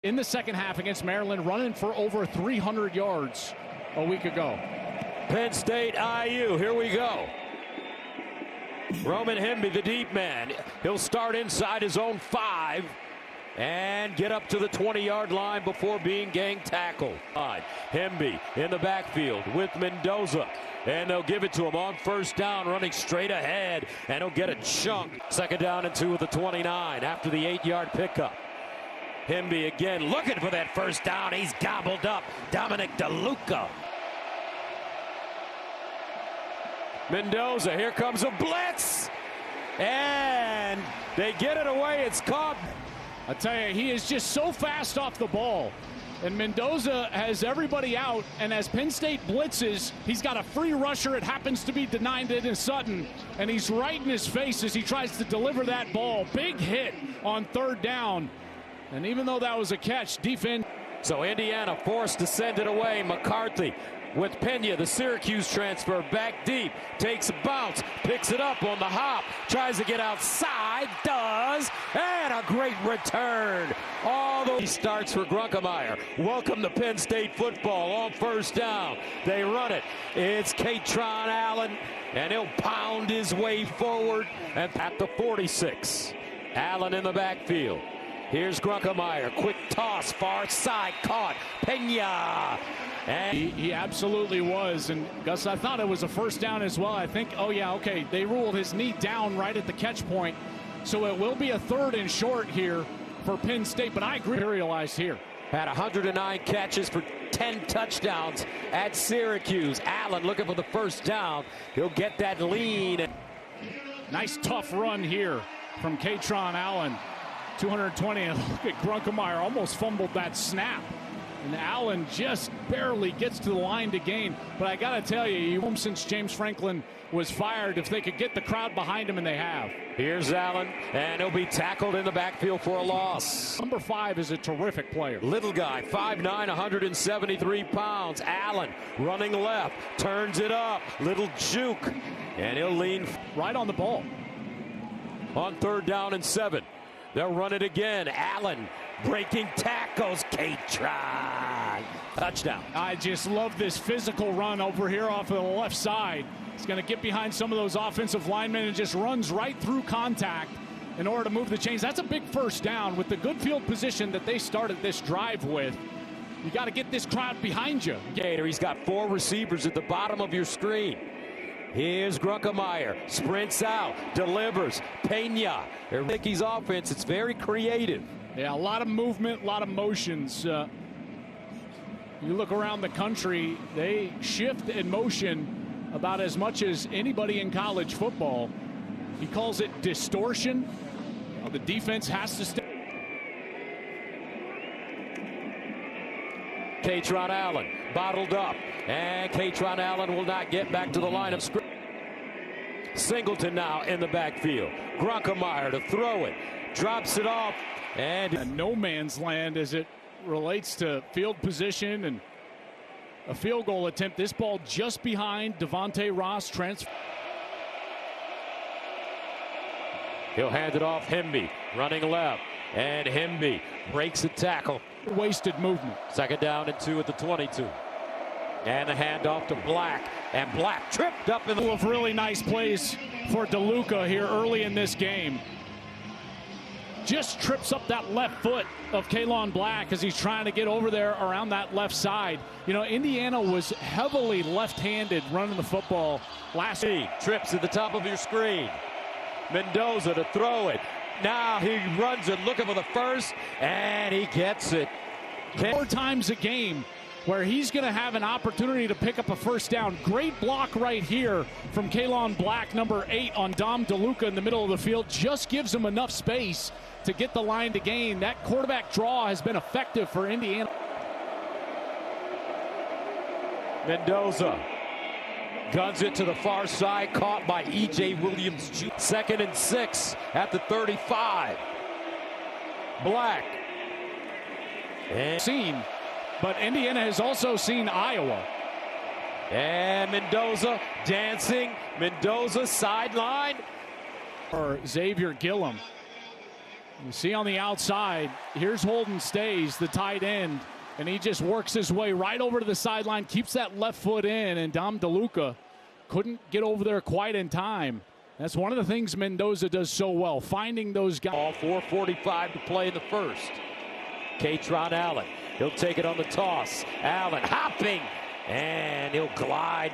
in the second half against Maryland, running for over 300 yards a week ago. Penn State IU, here we go. Roman Hemby, the deep man. He'll start inside his own 5 and get up to the 20-yard line before being gang tackled. Hemby in the backfield with Mendoza. And they'll give it to him on first down, running straight ahead. And he'll get a chunk. Second down and 2 at the 29 after the 8-yard pickup. Hemby again looking for that first down. He's gobbled up. Dominic DeLuca. Mendoza, here comes a blitz. And they get it away. It's caught. I tell you, he is just so fast off the ball. And Mendoza has everybody out, and as Penn State blitzes, he's got a free rusher. It happens to be denied in Sutton, and he's right in his face as he tries to deliver that ball. Big hit on third down. And even though that was a catch, defense. So Indiana forced to send it away. McCarthy with Pena, the Syracuse transfer, back deep, takes a bounce, picks it up on the hop, tries to get outside, does, and a great return. Although he starts for Grunkemeyer. Welcome to Penn State football on first down. They run it. It's Kaytron Allen, and he'll pound his way forward and at the 46. Allen in the backfield. Here's Grunkemeyer, quick toss, far side, caught, Pena. And he absolutely was. And Gus, I thought it was a first down as well. I think, oh yeah, okay, they ruled his knee down right at the catch point. So it will be a 3rd and short here for Penn State, but I agree, materialized here. Had 109 catches for 10 touchdowns at Syracuse. Allen looking for the first down. He'll get that lead. Nice tough run here from Kaytron Allen. 220, and look at Grunkemeyer, almost fumbled that snap. And Allen just barely gets to the line to gain. But I got to tell you, since James Franklin was fired, if they could get the crowd behind him, and they have. Here's Allen, and he'll be tackled in the backfield for a loss. Number 5 is a terrific player. Little guy, 5'9", 173 pounds. Allen running left, turns it up. Little juke, and he'll lean right on the ball. On 3rd down and 7. They'll run it again. Allen breaking tackles. Kaytron. Touchdown. I just love this physical run over here off of the left side. He's going to get behind some of those offensive linemen and just runs right through contact in order to move the chains. That's a big first down with the good field position that they started this drive with. You got to get this crowd behind you. Gator, he's got 4 receivers at the bottom of your screen. Here's Grunkemeyer, sprints out, delivers, Pena. Mickey's offense, it's very creative. Yeah, a lot of movement, a lot of motions. You look around the country, they shift and motion about as much as anybody in college football. He calls it distortion. The defense has to stay. Kaytron Allen bottled up, and Kaytron Allen will not get back to the line of scrimmage. Singleton now in the backfield. Grunkemeyer to throw it, drops it off, and no man's land as it relates to field position and a field goal attempt. This ball just behind Devontae Ross. Transfer. He'll hand it off. Hemby running left, and Hemby breaks a tackle. Wasted movement. 2nd down and 2 at the 22. And the handoff to Black, and Black tripped up in the of really nice plays for DeLuca here early in this game. Just trips up that left foot of Kalon Black as he's trying to get over there around that left side. You know, Indiana was heavily left-handed running the football last week. Trips at the top of your screen. Mendoza to throw it. Now he runs it looking for the first, and he gets it. 4 times a game where he's going to have an opportunity to pick up a first down. Great block right here from Kalon Black, number 8, on Dom DeLuca in the middle of the field. Just gives him enough space to get the line to gain. That quarterback draw has been effective for Indiana. Mendoza guns it to the far side, caught by E.J. Williams Jr. 2nd and 6 at the 35. Black. And but Indiana has also seen Iowa. And Mendoza dancing. Mendoza sideline. Or Xavier Gillum. You see on the outside, here's Holden Stays, the tight end, and he just works his way right over to the sideline, keeps that left foot in, and Dom DeLuca couldn't get over there quite in time. That's one of the things Mendoza does so well, finding those guys. All 4:45 to play in the first. Katron Allen, he'll take it on the toss. Allen hopping, and he'll glide.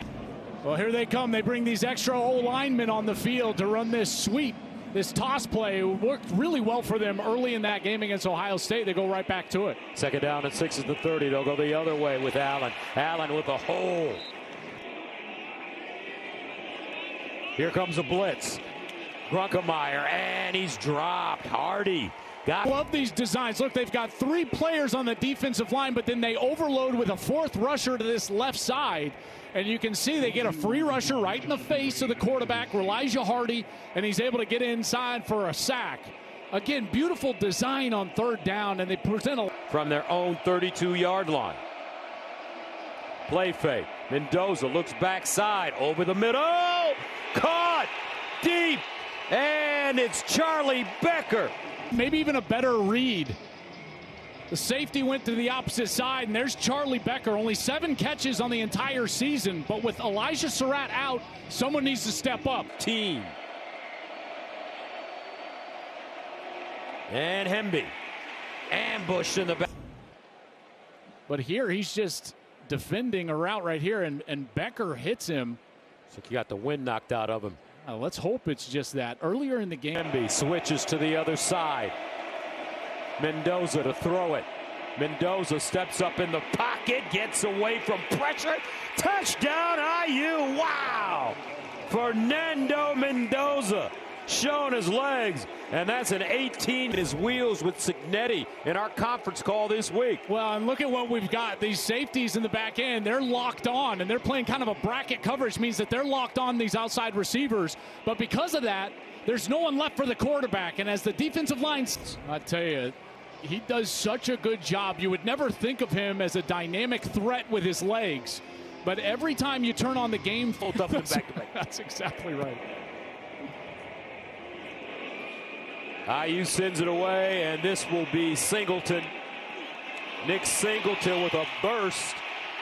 Well, here they come. They bring these extra O-linemen on the field to run this sweep. This toss play worked really well for them early in that game against Ohio State. They go right back to it. Second down and 6 at the 30. They'll go the other way with Allen. Allen with a hole. Here comes a blitz. Grunkemeyer, and he's dropped. Hardy. I love these designs. Look, they've got 3 players on the defensive line, but then they overload with a 4th rusher to this left side. And you can see they get a free rusher right in the face of the quarterback, Elijah Hardy, and he's able to get inside for a sack. Again, beautiful design on 3rd down, and they present a... From their own 32-yard line. Play fake. Mendoza looks backside, over the middle. Caught deep, and it's Charlie Becker. Maybe even a better read. The safety went to the opposite side, and there's Charlie Becker. Only 7 catches on the entire season, but with Elijah Surratt out, someone needs to step up. Team. And Hemby. Ambushed in the back. But here he's just defending a route right here, and Becker hits him. So he got the wind knocked out of him. Let's hope it's just that. Earlier in the game. Hemby switches to the other side. Mendoza to throw it. Mendoza steps up in the pocket, gets away from pressure. Touchdown IU. Wow. Fernando Mendoza showing his legs. And that's an 18 in his wheels with Signetti in our conference call this week. Well, and look at what we've got. These safeties in the back end, they're locked on, and they're playing kind of a bracket coverage, means that they're locked on these outside receivers. But because of that, there's no one left for the quarterback. And as the defensive line, I tell you, he does such a good job. You would never think of him as a dynamic threat with his legs. But every time you turn on the game, both of them back to back. That's exactly right. IU sends it away, and this will be Singleton. Nick Singleton with a burst,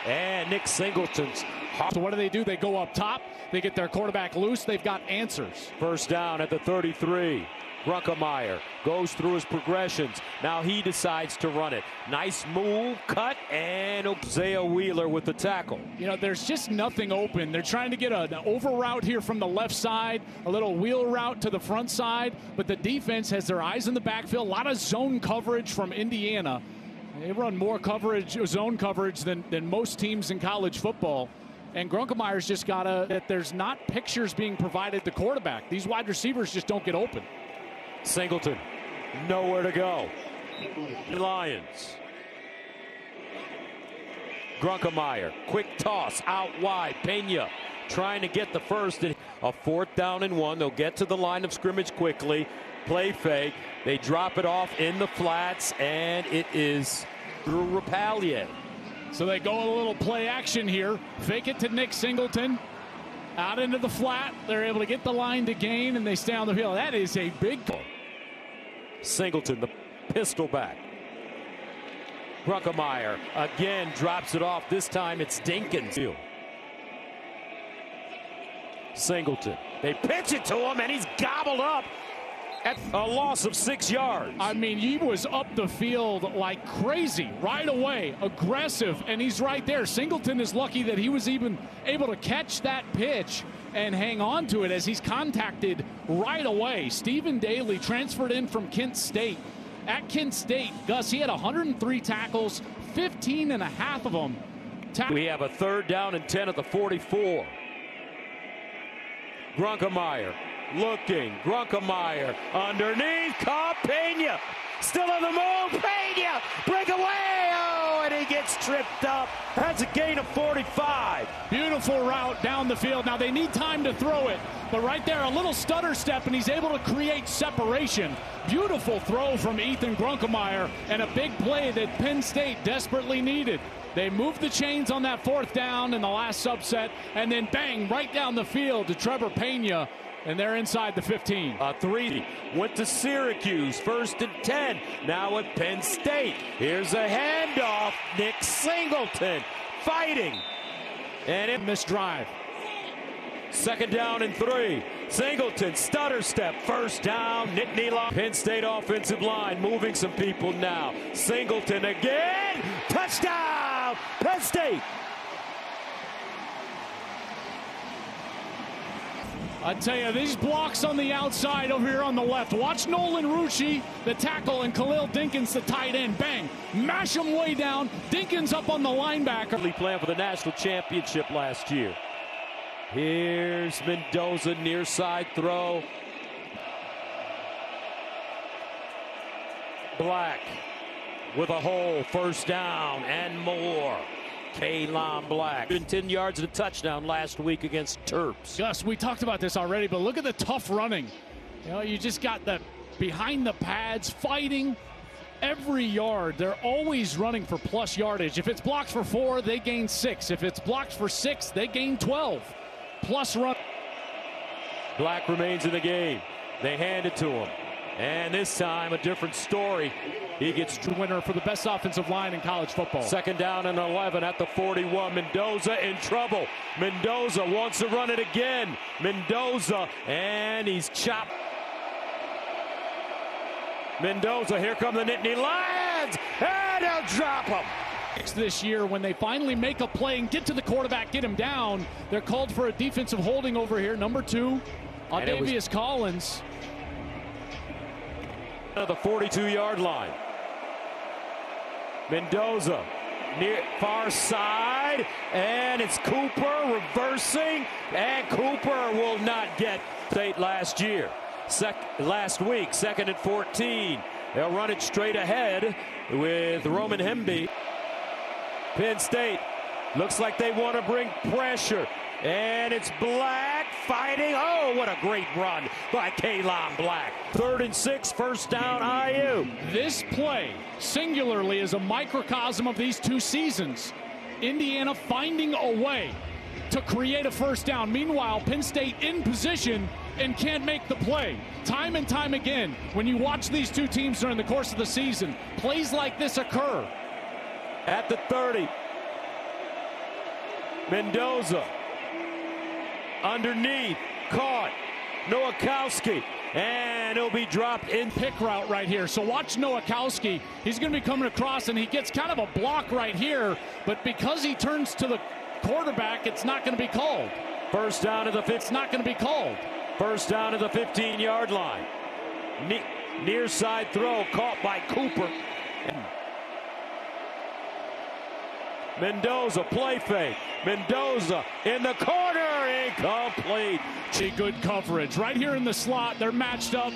and Nick Singleton's. So what do? They go up top. They get their quarterback loose. They've got answers. First down at the 33. Grunkemeyer goes through his progressions. Now he decides to run it. Nice move, cut, and Isaiah Wheeler with the tackle. You know, there's just nothing open. They're trying to get an over route here from the left side, a little wheel route to the front side, but the defense has their eyes in the backfield. A lot of zone coverage from Indiana. They run more zone coverage than most teams in college football. And Grunkemeyer's just got that there's not pictures being provided to quarterback. These wide receivers just don't get open. Singleton, nowhere to go. Lions. Grunkemeyer, quick toss out wide. Pena trying to get the first. A 4th down and 1. They'll get to the line of scrimmage quickly. Play fake. They drop it off in the flats, and it is Drew Rapalier. So they go a little play action here. Fake it to Nick Singleton. Out into the flat. They're able to get the line to gain, and they stay on the field. That is a big goal. Singleton, the pistol back. Grunkemeyer again drops it off. This time it's Dinkins. Singleton. They pitch it to him, and he's gobbled up at a loss of 6 yards. I mean, he was up the field like crazy right away, aggressive, and he's right there. Singleton is lucky that he was even able to catch that pitch and hang on to it as he's contacted right away. Stephen Daly transferred in from Kent State. At Kent State, Gus, he had 103 tackles, 15 and a half of them. We have a 3rd down and 10 at the 44. Grunkemeyer looking. Grunkemeyer underneath. Caught Pena. Still on the move. Pena. Breakaway. Oh, and he gets tripped up. That's a gain of 45. Beautiful route down the field. Now they need time to throw it, but right there, a little stutter step, and he's able to create separation. Beautiful throw from Ethan Grunkemeyer, and a big play that Penn State desperately needed. They moved the chains on that 4th down in the last subset, and then bang, right down the field to Trevor Pena. And they're inside the 15. A 3 went to Syracuse, 1st and 10. Now at Penn State. Here's a handoff. Nick Singleton fighting. And in this drive. 2nd down and 3. Singleton, stutter step, 1st down. Nittany Lion. Penn State offensive line moving some people now. Singleton again. Touchdown, Penn State. I tell you, these blocks on the outside over here on the left. Watch Nolan Rucci, the tackle, and Khalil Dinkins, the tight end. Bang. Mash them way down. Dinkins up on the linebacker. Playing for the national championship last year. Here's Mendoza, near side throw. Black with a hole, 1st down and more. Kaylon Black. 10 yards and a touchdown last week against Terps. Gus, we talked about this already, but look at the tough running. You know, you just got the behind the pads fighting every yard. They're always running for plus yardage. If it's blocked for 4, they gain 6. If it's blocked for 6, they gain 12. Plus run. Black remains in the game. They hand it to him. And this time a different story. He gets the winner for the best offensive line in college football. 2nd down and 11 at the 41. Mendoza in trouble. Mendoza wants to run it again. Mendoza, and he's chopped. Mendoza, here come the Nittany Lions, and they'll drop him. This year, when they finally make a play and get to the quarterback, get him down, they're called for a defensive holding over here. Number 2, Audavius Collins. The 42-yard line. Mendoza near far side, and it's Cooper reversing, and Cooper will not get State last year. Last week, 2nd and 14. They'll run it straight ahead with Roman Hemby. Penn State looks like they want to bring pressure, and it's Black fighting. Oh, what a great run by Kaylon Black. 3rd and 6, 1st down, IU. This play singularly is a microcosm of these 2 seasons. Indiana finding a way to create a 1st down. Meanwhile, Penn State in position and can't make the play. Time and time again, when you watch these 2 teams during the course of the season, plays like this occur. At the 30, Mendoza underneath, caught, Nowakowski, and he'll be dropped in. Pick route right here. So watch Nowakowski. He's going to be coming across, and he gets kind of a block right here, but because he turns to the quarterback, it's not going to be called. 1st down to the 5th. It's not going to be called. 1st down to the 15-yard line. Near side throw caught by Cooper. Mendoza, play fake. Mendoza in the corner, incomplete. Good coverage. Right here in the slot, they're matched up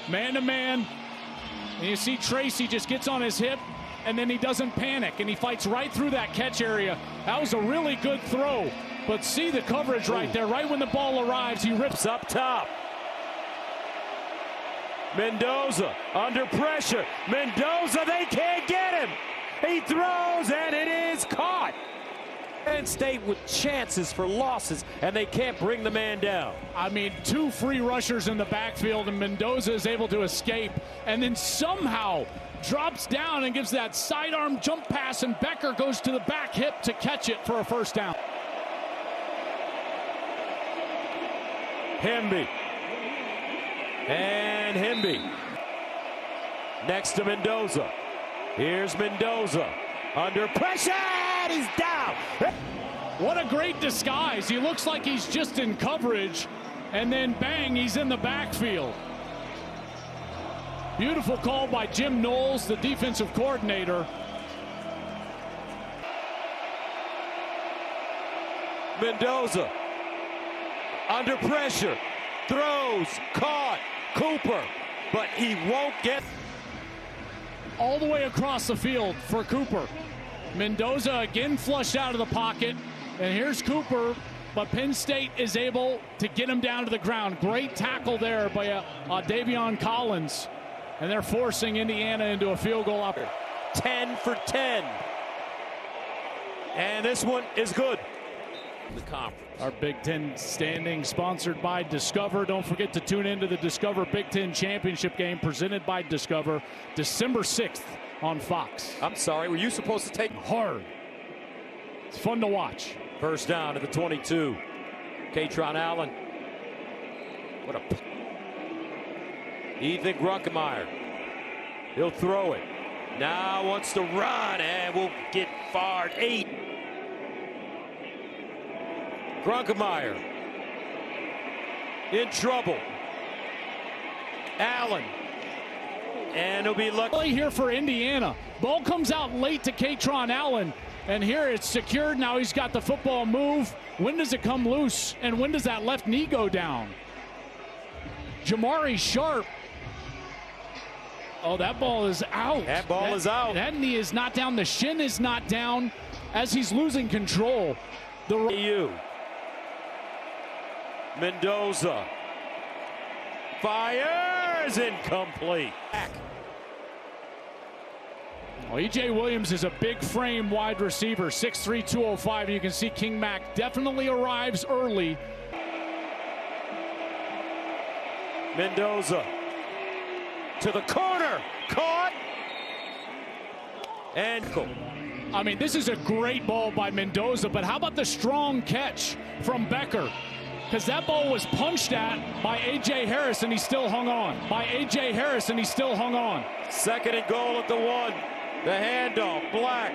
man to man. And you see Tracy just gets on his hip, and then he doesn't panic, and he fights right through that catch area. That was a really good throw. But see the coverage right there. Right when the ball arrives, he rips up top. Mendoza under pressure. Mendoza, they can't get him. He throws, and it is caught. Penn State with chances for losses, and they can't bring the man down. I mean, 2 free rushers in the backfield, and Mendoza is able to escape, and then somehow drops down and gives that sidearm jump pass, and Becker goes to the back hip to catch it for a 1st down. Hemby. And Hemby. Next to Mendoza. Here's Mendoza. Under pressure. He's down. What a great disguise. He looks like he's just in coverage. And then bang, he's in the backfield. Beautiful call by Jim Knowles, the defensive coordinator. Mendoza. Under pressure. Throws. Caught. Cooper. But he won't get. All the way across the field for Cooper. Mendoza again flushed out of the pocket. And here's Cooper, but Penn State is able to get him down to the ground. Great tackle there by Davion Collins. And they're forcing Indiana into a field goal up. 10 for 10. And this one is good. The conference. Our Big Ten standing sponsored by Discover. Don't forget to tune into the Discover Big Ten Championship game presented by Discover December 6th on Fox. I'm sorry, were you supposed to take hard? It's fun to watch. First down at the 22. Katron Allen. What a Ethan Grunkemeyer. He'll throw it. Now wants to run and will get fired. 8. Grunkemeyer in trouble. Allen. And he'll be lucky here for Indiana. Ball comes out late to Katron Allen. And here it's secured. Now he's got the football move. When does it come loose? And when does that left knee go down? Jamari Sharp. Oh, that ball is out. That ball is out. That knee is not down. The shin is not down as he's losing control. Mendoza fires, incomplete. Well, E.J. Williams is a big frame wide receiver, 6'3", 205. You can see King Mac definitely arrives early. Mendoza to the corner, caught, and I mean, this is a great ball by Mendoza, but how about the strong catch from Becker? Because that ball was punched at by A.J. Harris, and he still hung on. Second and goal at the 1. The handoff, Black.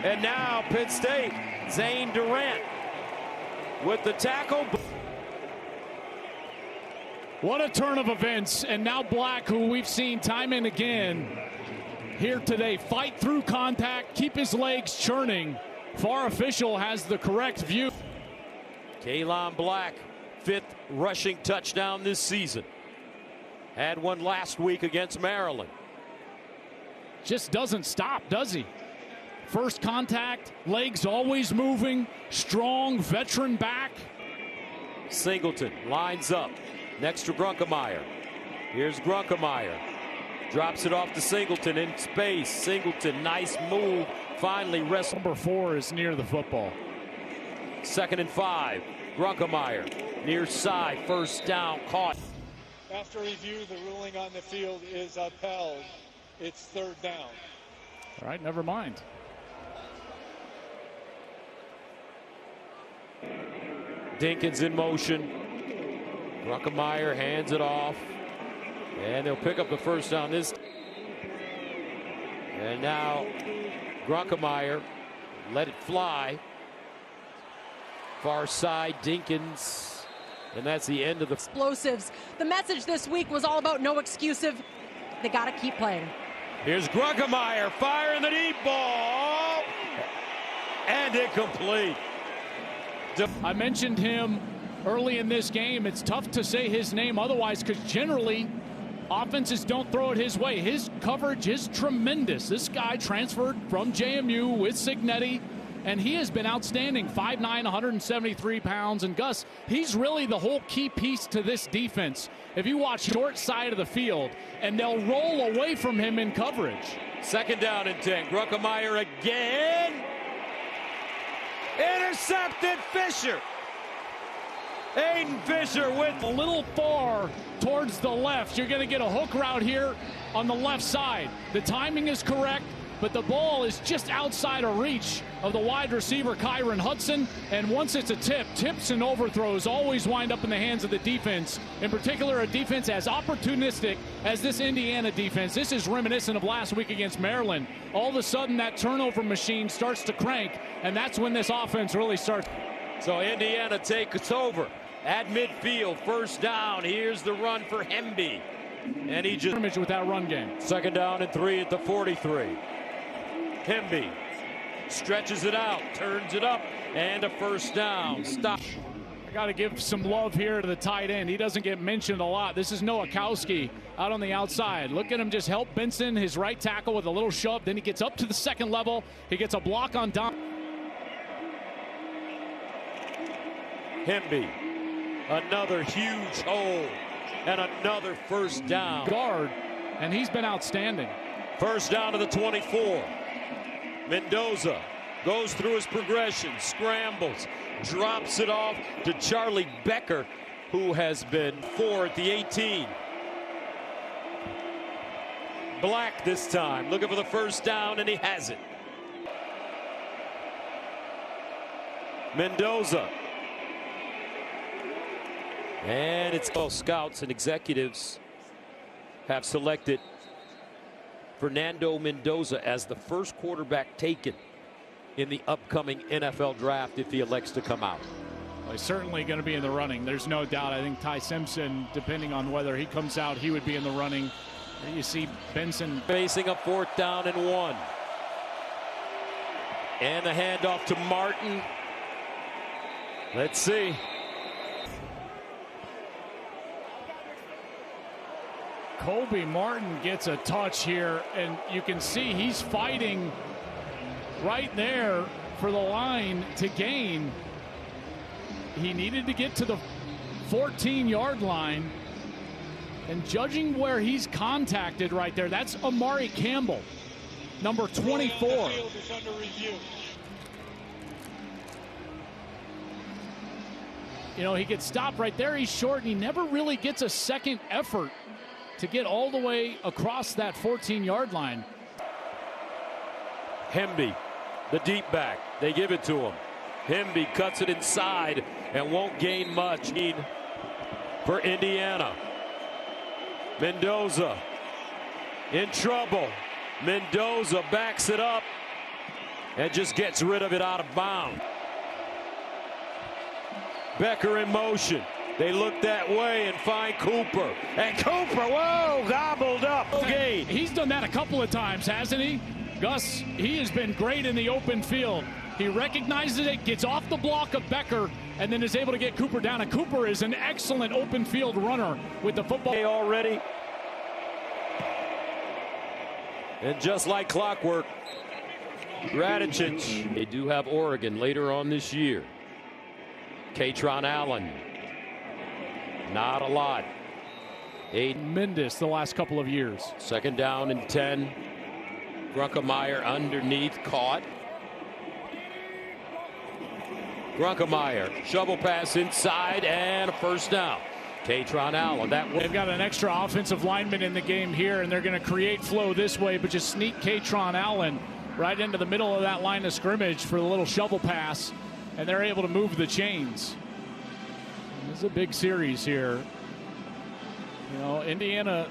And now Penn State, Zane Durant with the tackle. What a turn of events. And now Black, who we've seen time and again here today, fight through contact, keep his legs churning. VAR official has the correct view. Kaylon Black, 5th rushing touchdown this season. Had one last week against Maryland. Just doesn't stop, does he? First contact, legs always moving, strong veteran back. Singleton lines up next to Grunkemeyer. Here's Grunkemeyer. Drops it off to Singleton in space. Singleton, nice move. Finally rests. Number 4 is near the football. 2nd and 5. Grunkemeyer near side. First down, caught. After review, the ruling on the field is upheld. It's 3rd down. All right, never mind. Dinkins in motion. Grunkemeyer hands it off. And they'll pick up the first down. And now Grunkemeyer let it fly. Far side, Dinkins. And that's the end of the explosives. The message this week was all about no exclusive. They got to keep playing. Here's Grunkemeyer firing the deep ball. And incomplete. I mentioned him early in this game. It's tough to say his name otherwise because generally offenses don't throw it his way. His coverage is tremendous. This guy transferred from JMU with Signetti, and he has been outstanding. 5'9", 173 pounds. And Gus, he's really the whole key piece to this defense. If you watch short side of the field, and they'll roll away from him in coverage. 2nd down and 10. Grunkemeyer again. Intercepted. Fisher. Aiden Fisher with a little far towards the left. You're going to get a hook route here on the left side. The timing is correct, but the ball is just outside of reach of the wide receiver, Kyron Hudson. And once it's a tip, tips and overthrows always wind up in the hands of the defense. In particular, a defense as opportunistic as this Indiana defense. This is reminiscent of last week against Maryland. All of a sudden, that turnover machine starts to crank, and that's when this offense really starts. So Indiana takes over at midfield. First down. Here's the run for Hemby. And he just with that run game. 2nd down and 3 at the 43. Hemby stretches it out, turns it up, and a first down. Stop. I got to give some love here to the tight end. He doesn't get mentioned a lot. This is Nowakowski out on the outside. Look at him just help Benson, his right tackle, with a little shove. Then he gets up to the 2nd level. He gets a block on Don. Hemby, another huge hole, and another first down. Guard, and he's been outstanding. First down to the 24. Mendoza Goes through his progression, scrambles, drops it off to Charlie Becker, who has been 4 at the 18. Black this time, looking for the first down, and he has it. Mendoza. And it's all scouts and executives have selected Fernando Mendoza as the first quarterback taken in the upcoming NFL draft if he elects to come out. Well, he's certainly going to be in the running. There's no doubt. I think Ty Simpson, depending on whether he comes out, he would be in the running. You see Benson facing a 4th down and 1. And the handoff to Martin. Let's see. Kobe Martin gets a touch here, and you can see he's fighting right there for the line to gain. He needed to get to the 14-yard line, and judging where he's contacted right there, that's Amari Campbell, number 24. You know, he gets stopped right there. He's short, and he never really gets a second effort to get all the way across that 14-yard line. Hemby, the deep back. They give it to him. Hemby cuts it inside and won't gain much for Indiana. Mendoza in trouble. Mendoza backs it up and just gets rid of it out of bounds. Becker in motion. They look that way and find Cooper. And Cooper, whoa, gobbled up. Okay. He's done that a couple of times, hasn't he? Gus, he has been great in the open field. He recognizes it, gets off the block of Becker, and then is able to get Cooper down. And Cooper is an excellent open field runner with the football. Already. And just like clockwork, Radicic. They do have Oregon later on this year. Katron Allen. Not a lot. Tremendous the last couple of years. 2nd down and 10. Grunkemeyer underneath, caught. Grunkemeyer, shovel pass inside, and a 1st down. Katron Allen. They've got an extra offensive lineman in the game here, and they're going to create flow this way, but just sneak Katron Allen right into the middle of that line of scrimmage for the little shovel pass, and they're able to move the chains. This is a big series here. You know,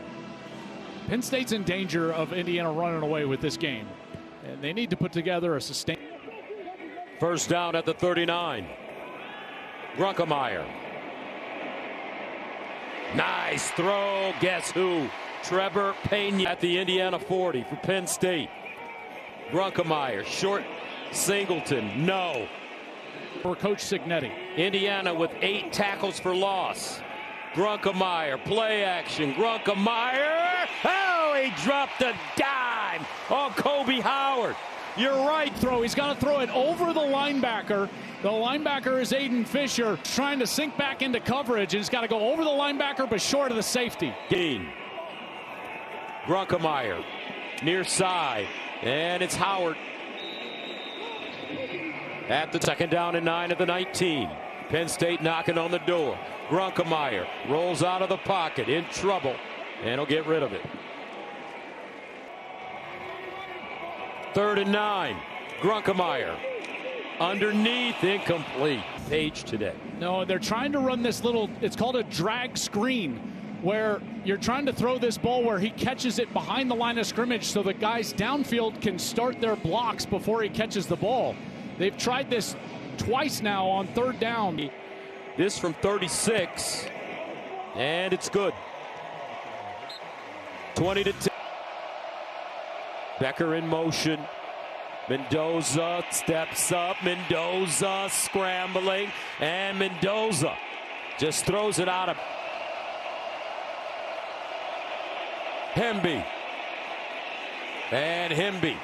Penn State's in danger of Indiana running away with this game. And they need to put together a sustained. 1st down at the 39. Grunkemeyer. Nice throw. Guess who? Trevor Pena at the Indiana 40 for Penn State. Grunkemeyer, short. Singleton, no. For Coach Signetti. Indiana with 8 tackles for loss. Grunkemeyer, play action. Grunkemeyer. Oh, he dropped a dime on Kobe Howard. You're right. He's got to throw it over the linebacker. The linebacker is Aiden Fisher, trying to sink back into coverage, and he's got to go over the linebacker but short of the safety. Grunkemeyer near side, and it's Howard at the 2nd down and 9 at the 19. Penn State knocking on the door. Grunkemeyer rolls out of the pocket, in trouble, and he'll get rid of it. 3rd and 9. Grunkemeyer underneath, incomplete. Page today. No, they're trying to run this little, it's called a drag screen, where you're trying to throw this ball where he catches it behind the line of scrimmage so the guys downfield can start their blocks before he catches the ball. They've tried this twice now on 3rd down. This from 36, and it's good. 20-10. Becker in motion. Mendoza steps up. Mendoza scrambling, and Mendoza just throws it out of. Hemby. And Hemby.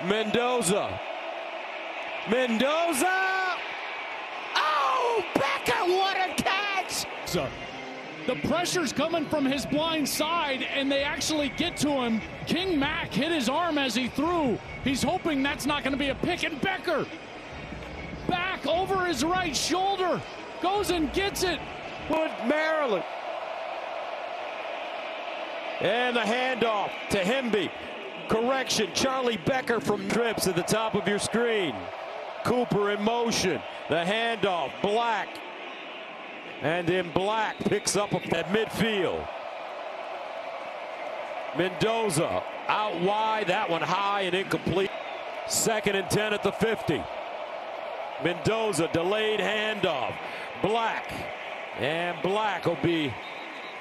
Mendoza. Oh, Becker, what a catch! So the pressure's coming from his blind side, and they actually get to him. King Mack hit his arm as he threw, He's hoping that's not going to be a pick, and Becker back over his right shoulder goes and gets it. Wood, Maryland. And the handoff to Hemby. Correction, Charlie Becker from trips at the top of your screen. Cooper in motion. The handoff, Black. And then Black picks up at midfield. Mendoza out wide, that one high and incomplete. 2nd and 10 at the 50. Mendoza, delayed handoff. Black. And Black will be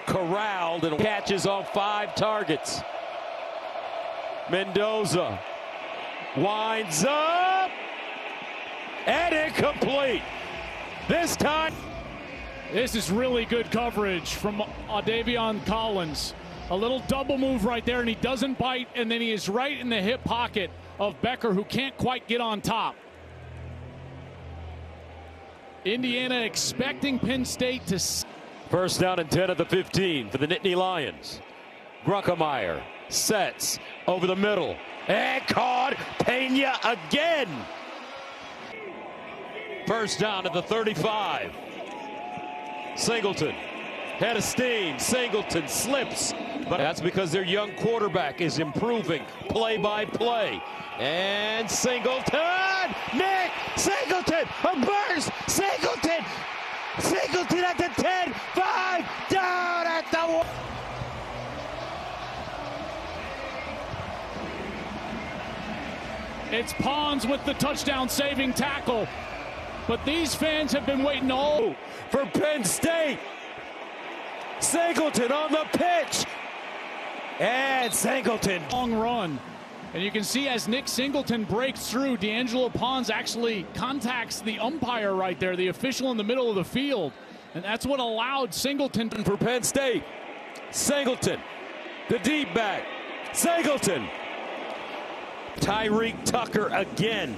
corralled and catches on 5 targets. Mendoza winds up and incomplete. This time. This is really good coverage from Davion Collins. A little double move right there, and he doesn't bite, and then he is right in the hip pocket of Becker, who can't quite get on top. Indiana expecting Penn State to... 1st down and 10 at the 15 for the Nittany Lions. Grunkemeyer sets over the middle and caught. Pena again. 1st down at the 35. Singleton, head of steam. Singleton slips, but that's because their young quarterback is improving play by play. And Singleton, Nick Singleton, a burst. Singleton at the 10, 5, down at the 1. It's Pons with the touchdown saving tackle. But these fans have been waiting all for Penn State. Singleton on the pitch. And Singleton. Long run. And you can see as Nick Singleton breaks through, D'Angelo Pons actually contacts the umpire right there, the official in the middle of the field. And that's what allowed Singleton for Penn State. Singleton, the deep back. Singleton. Tyreek Tucker again.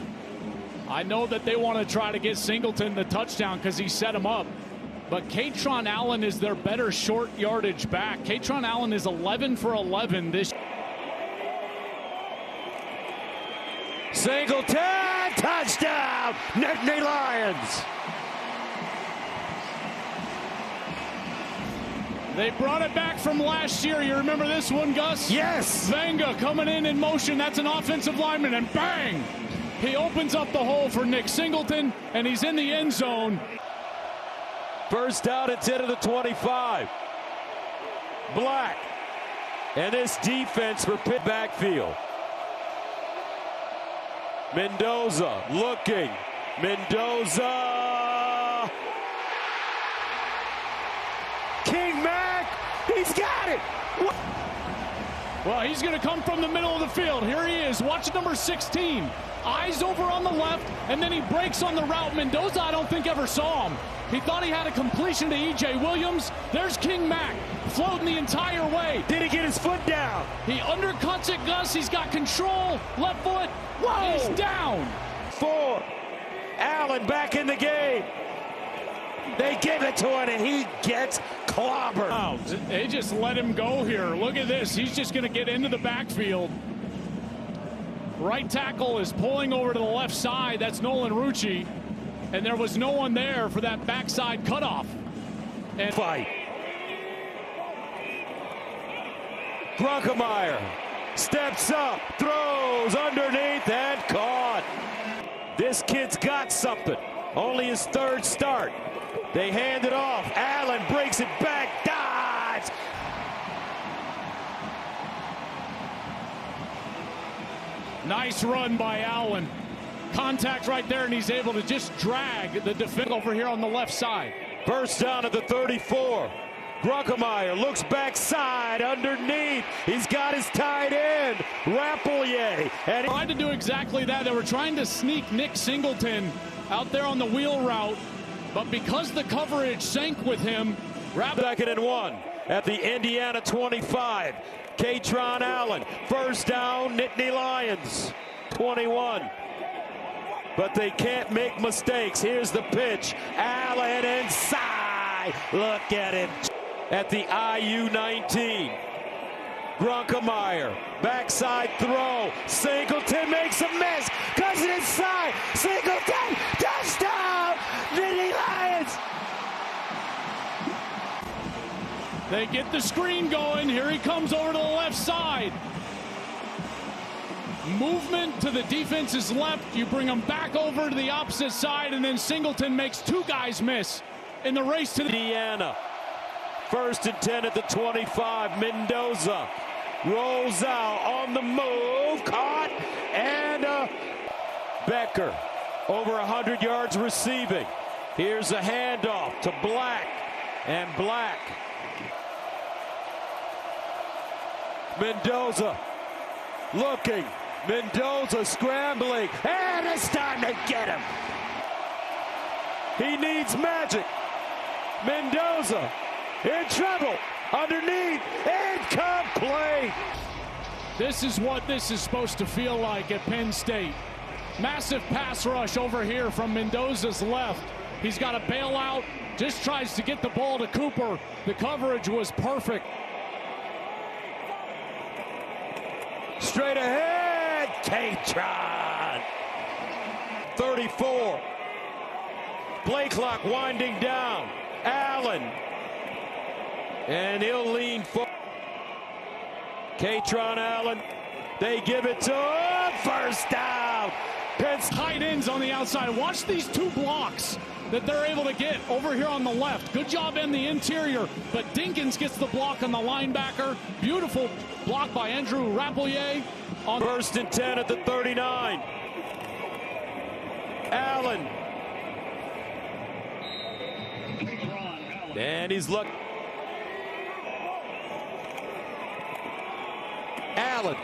I know that they want to try to get Singleton the touchdown because he set him up. But Katron Allen is their better short yardage back. Katron Allen is 11 for 11 this. Singleton, touchdown, Nittany Lions. They brought it back from last year. You remember this one, Gus? Yes. Venga coming in motion. That's an offensive lineman, and bang! He opens up the hole for Nick Singleton, and he's in the end zone. 1st down and 10 of the 25. Black. And this defense for Pitt backfield. Mendoza looking. Mendoza. King Mac. He's got it. Well, he's going to come from the middle of the field. Here he is. Watch number 16. Eyes over on the left, and then he breaks on the route. Mendoza, I don't think, ever saw him. He thought he had a completion to E.J. Williams. There's King Mac floating the entire way. Did he get his foot down? He undercuts it, Gus. He's got control. Left foot. Whoa! He's down. 4. Allen back in the game. They give it to him, and he gets clobbered. Wow, they just let him go here. Look at this. He's just going to get into the backfield. Right tackle is pulling over to the left side. That's Nolan Rucci. And there was no one there for that backside cutoff. And fight. Grunkemeyer steps up, throws underneath, and caught. This kid's got something. Only his 3rd start. They hand it off. Allen breaks it back, dives. Nice run by Allen. Contact right there, and he's able to just drag the defender over here on the left side. 1st down at the 34. Grunkemeyer looks backside underneath. He's got his tight end, Rapelier. And tried to do exactly that. They were trying to sneak Nick Singleton out there on the wheel route, but because the coverage sank with him, 2nd and 1 at the Indiana 25. Katron Allen, 1st down, Nittany Lions, 21. But they can't make mistakes. Here's the pitch. Allen inside. Look at it. At the IU 19. Grunkemeyer, backside throw. Singleton makes a miss. Cuts it inside. Singleton, touchdown! Nittany Lions! They get the screen going. Here he comes over to the left side. Movement to the defense's left. You bring him back over to the opposite side, and then Singleton makes two guys miss in the race to the Indiana. 1st and 10 at the 25. Mendoza rolls out on the move. Caught. And Becker over 100 yards receiving. Here's a handoff to Black. And Black. Mendoza looking. Mendoza scrambling. And it's time to get him. He needs magic. Mendoza in trouble. Underneath. Incomplete. This is what this is supposed to feel like at Penn State. Massive pass rush over here from Mendoza's left. He's got a bailout. Just tries to get the ball to Cooper. The coverage was perfect. Straight ahead. K-Tron. 34. Play clock winding down. Allen. And he'll lean forward. K-Tron Allen. They give it to him. First down. Penn tight ends on the outside. Watch these two blocks that they're able to get over here on the left. Good job in the interior, but Dinkins gets the block on the linebacker. Beautiful block by Andrew Rapplier. On 1st and 10 at the 39. Allen. And he's looking. Allen.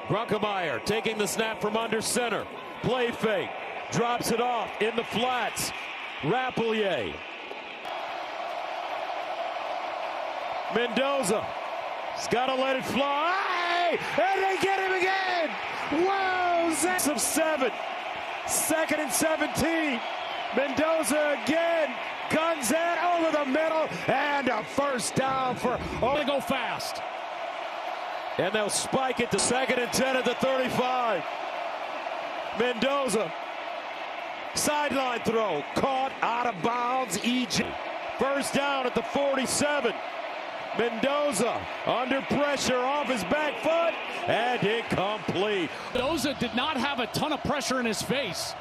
Grunkemeyer taking the snap from under center. Play fake. Drops it off in the flats. Rapplier. Mendoza. He's got to let it fly. And they get him again. Whoa. 6 of 7. 2nd and 17. Mendoza again. Guns in over the middle. And a first down for. Oh, they go fast. And they'll spike it to 2nd and 10 at the 35. Mendoza. Sideline throw. Caught out of bounds. EJ. First down at the 47. Mendoza under pressure off his back foot. And incomplete. Mendoza did not have a ton of pressure in his face.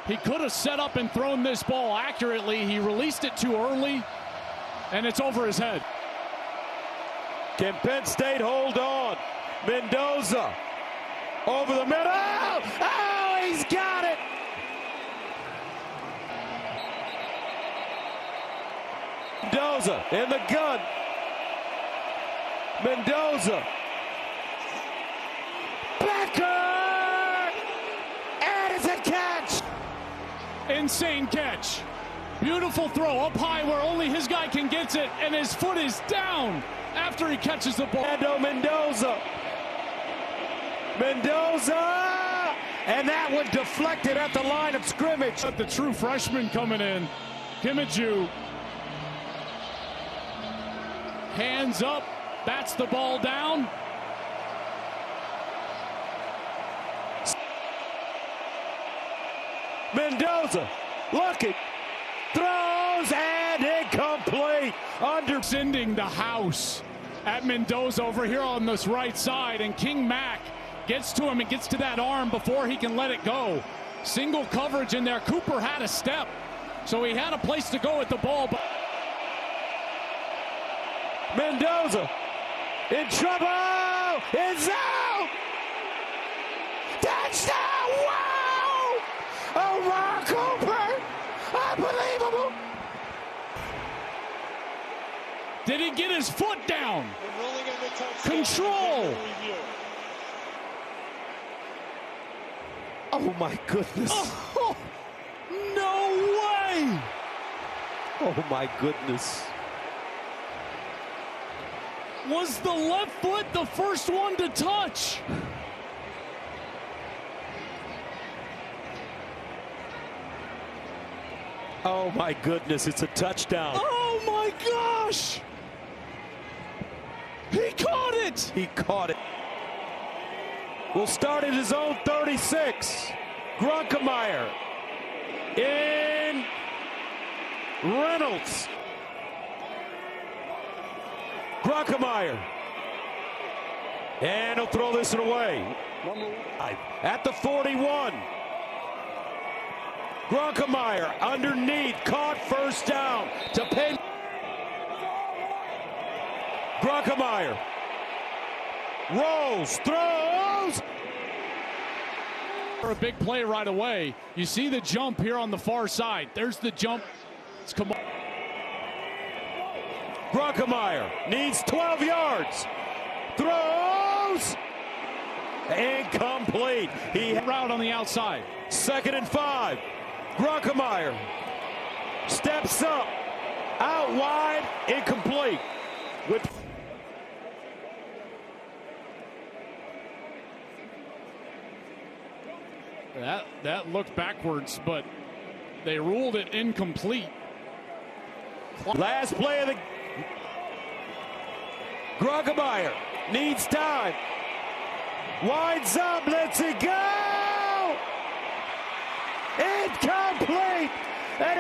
He could have set up and thrown this ball accurately. He released it too early. And it's over his head. Can Penn State hold on? Mendoza over the middle. Oh, he's got it. Mendoza in the gun. Mendoza. Becker. And it's a catch. Insane catch. Beautiful throw up high where only his guy can get it. And his foot is down after he catches the ball. Fernando Mendoza. Mendoza! And that one deflected at the line of scrimmage. The true freshman coming in. Kimiju. Hands up. Bats the ball down. Mendoza looking. Throws and incomplete. Sending the house at Mendoza over here on this right side, and King Mack gets to him and gets to that arm before he can let it go. Single coverage in there. Cooper had a step, so he had a place to go with the ball. But Mendoza in trouble. It's out. Touchdown! Wow! Omar Cooper. Unbelievable. did he get his foot down? Control. Oh my goodness. Oh, no way. Oh my goodness. Was the left foot the first one to touch? Oh my goodness, it's a touchdown. Oh my gosh. He caught it! He caught it. Will start at his own 36. Grunkemeyer in. Reynolds. Grunkemeyer. And he'll throw this one away. At the 41. Grunkemeyer underneath, caught, first down to Penn. Grunkemeyer rolls, throws. For a big play right away. You see the jump here on the far side. There's the jump. It's come on. Grunkemeyer needs 12 yards. Throws. Incomplete. He Route on the outside. 2nd and 5. Grunkemeyer steps up, out wide, incomplete. With that looked backwards, but they ruled it incomplete. last play of the Grunkemeyer needs time. Winds up, lets it go. Incomplete. And